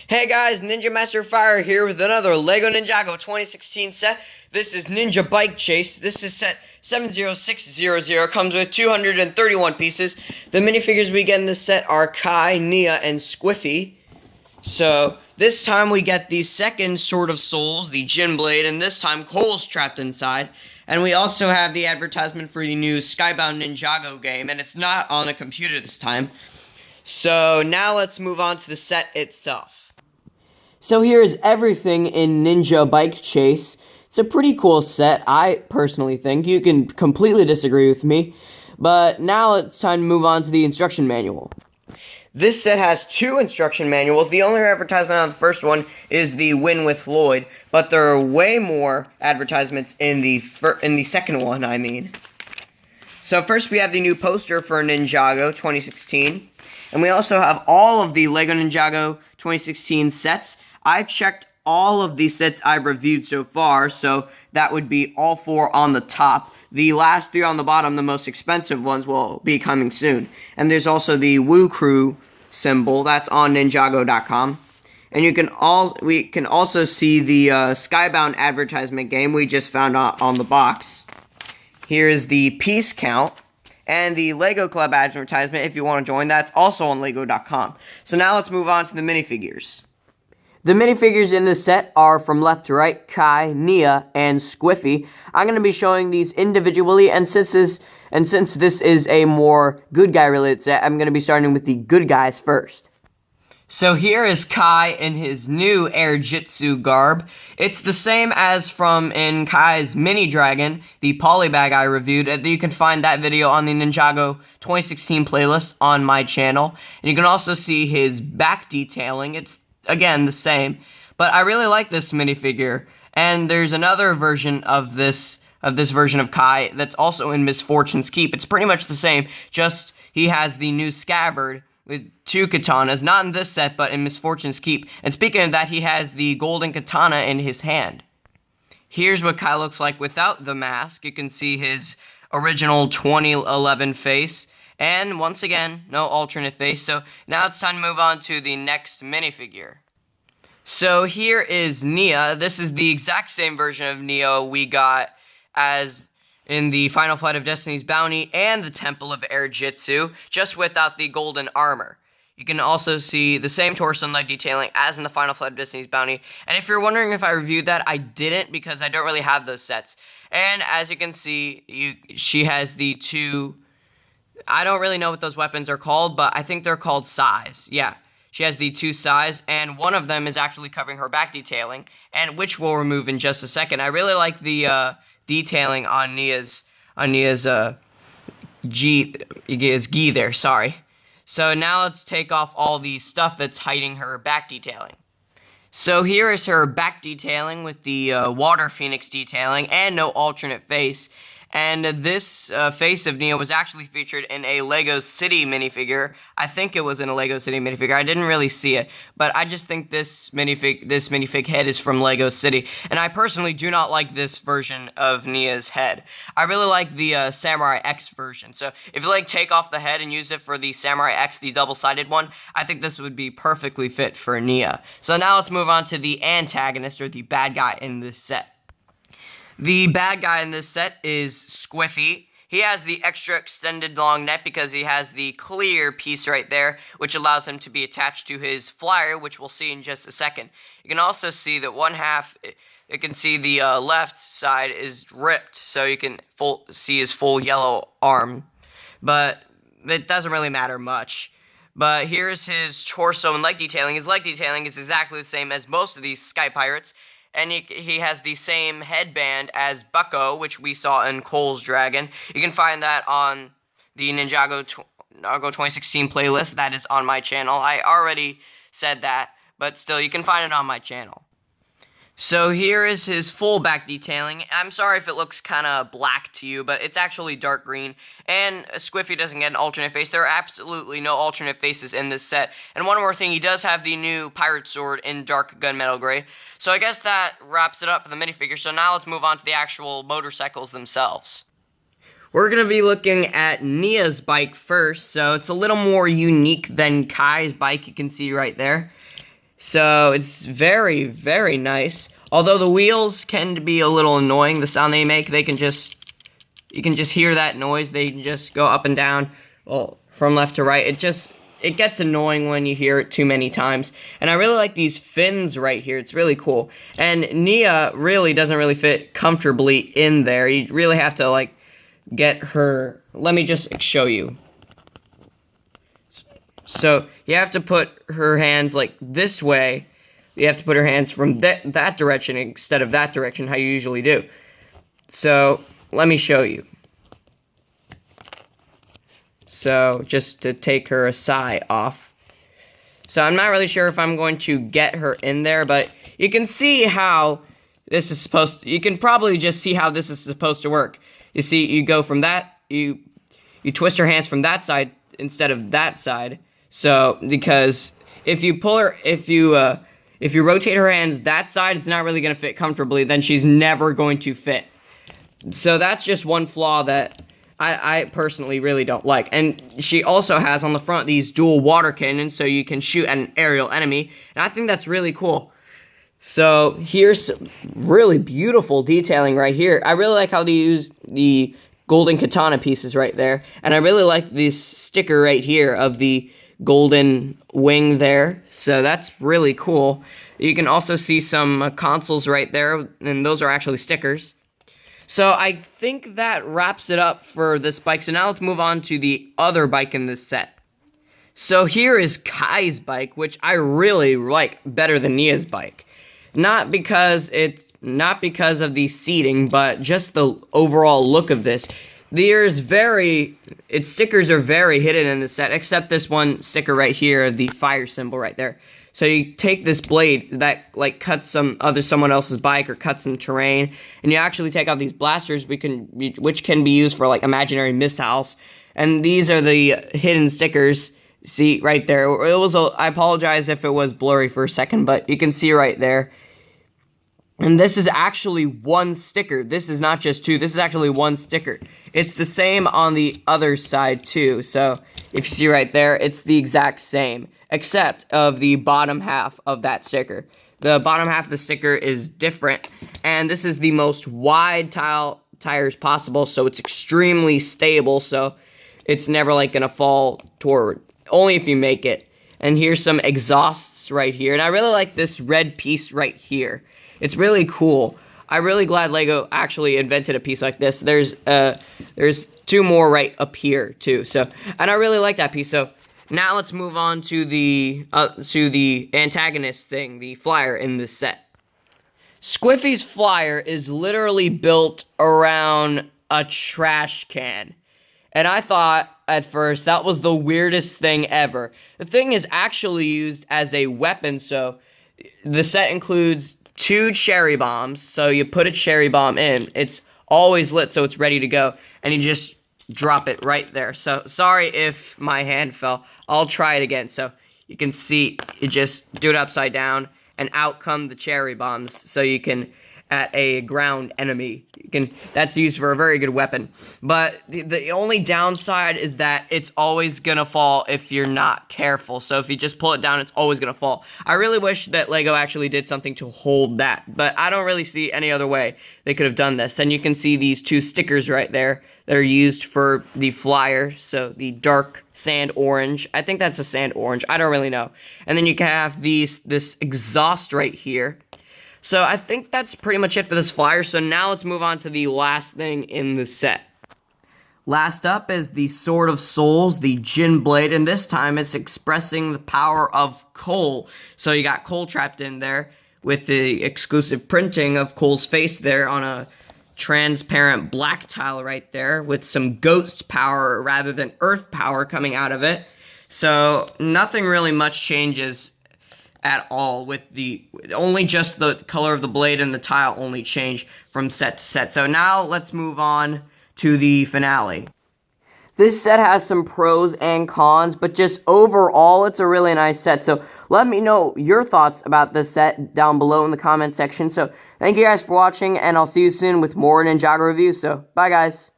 Hey guys, Ninja Master Fire here with another LEGO Ninjago 2016 set. This is Ninja Bike Chase. This is set 70600. Comes with 231 pieces. The minifigures we get in this set are Kai, Nia, and Squiffy. So, this time we get the second Sword of Souls, the Jin Blade, and this time Cole's trapped inside. And we also have the advertisement for the new Skybound Ninjago game, and it's not on a computer this time. So, now let's move on to the set itself. So here is everything in Ninja Bike Chase. It's a pretty cool set, I personally think. You can completely disagree with me. But now it's time to move on to the instruction manual. This set has two instruction manuals. The only advertisement on the first one is the Win with Lloyd, but there are way more advertisements in the second one, I mean. So first we have the new poster for Ninjago 2016. And we also have all of the LEGO Ninjago 2016 sets. I've checked all of these sets I've reviewed so far, so that would be all four on the top. The last three on the bottom, the most expensive ones, will be coming soon. And there's also the Woo Crew symbol, that's on Ninjago.com. And we can also see the Skybound advertisement game we just found on the box. Here is the piece count. And the LEGO Club advertisement, if you want to join, that's also on Lego.com. So now let's move on to the minifigures. The minifigures in this set are from left to right, Kai, Nia, and Squiffy. I'm going to be showing these individually, and since this is a more good guy related set, I'm going to be starting with the good guys first. So here is Kai in his new Air Jitsu garb. It's the same as from in Kai's Mini Dragon, the polybag I reviewed. You can find that video on the Ninjago 2016 playlist on my channel. And you can also see his back detailing. It's, again, the same. But I really like this minifigure. And there's another version of this version of Kai that's also in Misfortune's Keep. It's pretty much the same, just he has the new scabbard with two katanas, not in this set, but in Misfortune's Keep. And speaking of that, he has the golden katana in his hand. Here's what Kai looks like without the mask. You can see his original 2011 face. And once again, no alternate face. So now it's time to move on to the next minifigure. So here is Nia. This is the exact same version of Nia we got as in the Final Flight of Destiny's Bounty and the Temple of Air Jitsu, just without the golden armor. You can also see the same torso and leg detailing as in the Final Flight of Destiny's Bounty. And if you're wondering if I reviewed that, I didn't, because I don't really have those sets. And as you can see, she has the two, I don't really know what those weapons are called, but I think they're called sais. Yeah, she has the two sais, and one of them is actually covering her back detailing, and which we'll remove in just a second. I really like the detailing on Nia's gi there, sorry. So now let's take off all the stuff that's hiding her back detailing. So here is her back detailing with the water phoenix detailing and no alternate face. And this face of Nia was actually featured in a LEGO City minifigure. I think it was in a LEGO City minifigure. I didn't really see it, but I just think this minifig head is from LEGO City. And I personally do not like this version of Nia's head. I really like the Samurai X version. So if you take off the head and use it for the Samurai X, the double-sided one, I think this would be perfectly fit for Nia. So now let's move on to the antagonist, or the bad guy in this set. The bad guy in this set is Squiffy. He has the extra extended long neck because he has the clear piece right there, which allows him to be attached to his flyer, which we'll see in just a second. You can also see that one half, you can see the left side is ripped, so you can see his full yellow arm. But it doesn't really matter much. But here's his torso and leg detailing. His leg detailing is exactly the same as most of these Sky Pirates. And he has the same headband as Bucko, which we saw in Cole's Dragon. You can find that on the Ninjago 2016 playlist. That is on my channel. I already said that, but still, you can find it on my channel. So here is his full back detailing. I'm sorry if it looks kind of black to you, but it's actually dark green. And Squiffy doesn't get an alternate face. There are absolutely no alternate faces in this set. And one more thing, he does have the new pirate sword in dark gunmetal gray. So I guess that wraps it up for the minifigure. So now let's move on to the actual motorcycles themselves. We're going to be looking at Nia's bike first. So it's a little more unique than Kai's bike, you can see right there. So it's very, very nice. Although the wheels can be a little annoying, the sound they make, you can just hear that noise. They can just go up and down, well, from left to right. It gets annoying when you hear it too many times. And I really like these fins right here. It's really cool. And Nia really doesn't really fit comfortably in there. You really have to, like, get her... Let me just show you. So, you have to put her hands, like, this way. You have to put her hands from that direction instead of that direction, how you usually do. So, let me show you. So, just to take her aside off. So, I'm not really sure if I'm going to get her in there, but you can see how this is supposed to... You can probably just see how this is supposed to work. You see, you go from that, you twist her hands from that side instead of that side. So, because if you pull her... If you rotate her hands that side, it's not really going to fit comfortably. Then she's never going to fit. So, that's just one flaw that... I personally really don't like. And she also has on the front these dual water cannons, so you can shoot at an aerial enemy. And I think that's really cool. So here's some really beautiful detailing right here. I really like how they use the golden katana pieces right there. And I really like this sticker right here of the golden wing there. So that's really cool. You can also see some consoles right there, and those are actually stickers. So I think that wraps it up for this bike. So now let's move on to the other bike in this set. So here is Kai's bike, which I really like better than Nia's bike. Not because of the seating, but just the overall look of this. Its stickers are very hidden in the set, except this one sticker right here, the fire symbol right there. So you take this blade that like cuts someone else's bike or cuts some terrain, and you actually take out these blasters which can be used for like imaginary missiles. And these are the hidden stickers. See right there. I apologize if it was blurry for a second, but you can see right there. And this is actually one sticker. This is not just two. This is actually one sticker. It's the same on the other side too. So if you see right there, it's the exact same, except of the bottom half of that sticker. The bottom half of the sticker is different, and this is the most wide tires possible, so it's extremely stable, so it's never like gonna fall toward, only if you make it. And here's some exhausts right here, and I really like this red piece right here. It's really cool. I'm really glad LEGO actually invented a piece like this. There's two more right up here too. So, and I really like that piece. So now let's move on to the antagonist thing, the flyer in this set. Squiffy's flyer is literally built around a trash can. And I thought at first that was the weirdest thing ever. The thing is actually used as a weapon, so the set includes 2 cherry bombs. So you put a cherry bomb in, it's always lit so it's ready to go, and you just drop it right there. So sorry if my hand fell. I'll try it again. So you can see you just do it upside down, and out come the cherry bombs, so you can at a ground enemy. That's used for a very good weapon. But the only downside is that it's always gonna fall if you're not careful. So if you just pull it down, it's always gonna fall. I really wish that LEGO actually did something to hold that, but I don't really see any other way they could have done this. And you can see these 2 stickers right there that are used for the flyer. So the dark sand orange. I think that's a sand orange. I don't really know. And then you can have this exhaust right here. So I think that's pretty much it for this flyer. So now let's move on to the last thing in the set. Last up is the Sword of Souls, the Jin Blade, and this time it's expressing the power of Cole. So you got Cole trapped in there with the exclusive printing of Cole's face there on a transparent black tile right there with some ghost power rather than earth power coming out of it. So nothing really much changes at all with only just the color of the blade and the tile only change from set to set. So now let's move on to the finale. This set has some pros and cons, but just overall it's a really nice set. So let me know your thoughts about this set down below in the comment section. So thank you guys for watching, and I'll see you soon with more Ninjago reviews. So bye guys.